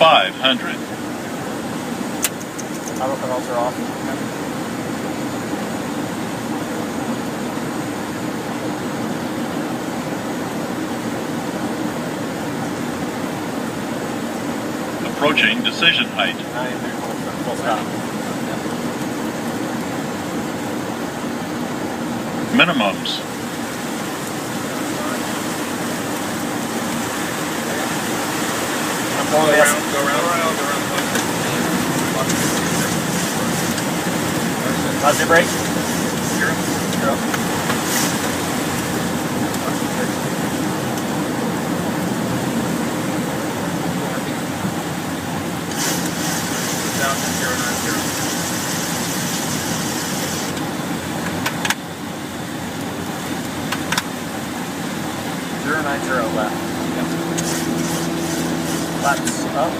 500. Auto pedals are off. Approaching decision height. Full stop. Minimums. Go around. How's your brake? Zero. Down to 090. 090 left. Yep. Flaps up.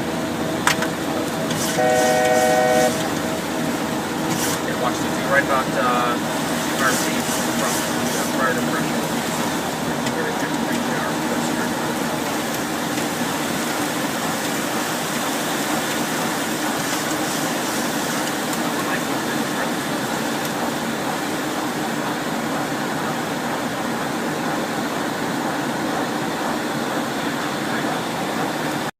Okay, watch the two right about RC.